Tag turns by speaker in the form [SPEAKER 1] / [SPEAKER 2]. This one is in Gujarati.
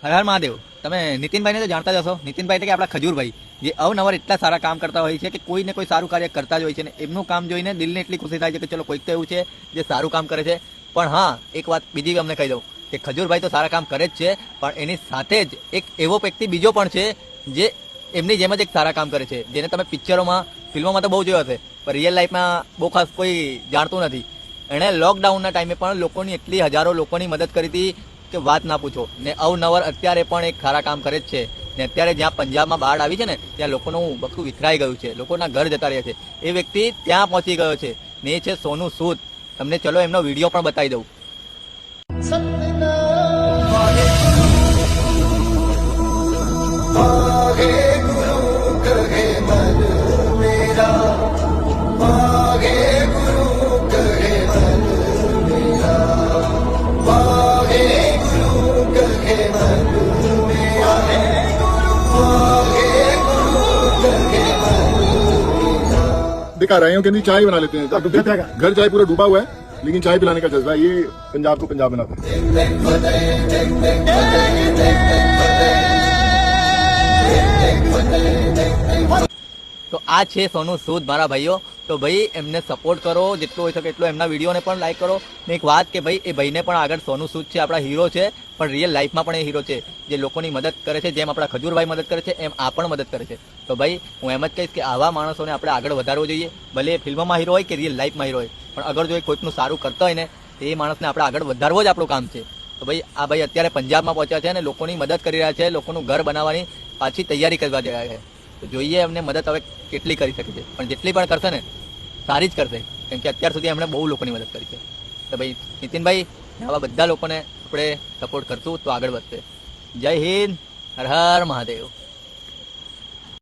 [SPEAKER 1] હર હર મહાદેવ. તમે નીતિનભાઈને તો જાણતા જ હશો. નીતિનભાઈ એટલે કે આપણા ખજૂરભાઈ, જે અવનવર એટલા સારા કામ કરતા હોય છે કે કોઈને કોઈ સારું કાર્ય કરતા જ હોય છે ને એમનું કામ જોઈને દિલને એટલી ખુશી થાય છે કે ચલો કોઈક તો એવું છે જે સારું કામ કરે છે. પણ હા, એક વાત બીજી અમને કહી દઉં કે ખજૂરભાઈ તો સારા કામ કરે જ છે, પણ એની સાથે જ એક એવો વ્યક્તિ બીજો પણ છે જે એમની જેમ જ એક સારા કામ કરે છે, જેને તમે પિક્ચરોમાં ફિલ્મોમાં તો બહુ જોયો હશે, પણ રિયલ લાઈફમાં બહુ ખાસ કોઈ જાણતું નથી. એણે લોકડાઉનના ટાઈમે પણ લોકોની એટલી હજારો લોકોની મદદ કરી હતી કે વાત ના પૂછો. ને અવનવર અત્યારે પણ એક સારા કામ કરે જ છે. ને અત્યારે જ્યાં પંજાબમાં બાઢ આવી છે ને ત્યાં લોકોનું બધું વિખરાઈ ગયું છે, લોકોના ઘર જતા રહ્યા છે. એ વ્યક્તિ ત્યાં પહોંચી ગયો છે ને એ છે સોનુ સૂદ. તમને ચલો એમનો વિડીયો પણ બતાવી દઉં.
[SPEAKER 2] दिखा रहे हैं कि नहीं, चाय बना लेते हैं। घर चाय पूरा डूबा हुआ है, लेकिन चाय पिलाने का जज्बा है, ये पंजाब को पंजाब बनाता है।
[SPEAKER 1] તો આ છે સોનુ સૂદ મારા ભાઈઓ. તો ભાઈ એમને સપોર્ટ કરો, જેટલું હોય શકે એટલું. એમના વિડીયોને પણ લાઈક કરો. ને એક વાત કે ભાઈ એ ભાઈને પણ આગળ સોનુ સૂદ છે આપણા હીરો છે, પણ રિયલ લાઈફમાં પણ એ હીરો છે જે લોકોની મદદ કરે છે. જેમ આપણા ખજૂરભાઈ મદદ કરે છે એમ આ પણ મદદ કરે છે. તો ભાઈ હું એમ જ કહીશ કે આવા માણસોને આપણે આગળ વધારવો જોઈએ, ભલે એ ફિલ્મમાં હીરો હોય કે રિયલ લાઈફમાં હીરો હોય. પણ અગર જો એ કોઈકનું સારું કરતા હોય ને તો એ માણસને આપણે આગળ વધારવો જ આપણું કામ છે. તો ભાઈ આ ભાઈ અત્યારે પંજાબમાં પહોંચ્યા છે અને લોકોની મદદ કરી રહ્યા છે, લોકોનું ઘર બનાવવાની પાછી તૈયારી કરવા જઈ રહ્યા છે. તો જોઈએ એમને મદદ હવે કેટલી કરી શકે છે, પણ જેટલી પણ કરશે ને સારી જ કરશે, કેમ કે અત્યાર સુધી એમણે બહુ લોકોની મદદ કરી છે. તો ભાઈ નીતિનભાઈ આવા બધા લોકોને આપણે સપોર્ટ કરશું તો આગળ વધશે. જય હિન્દ, હર હર મહાદેવ.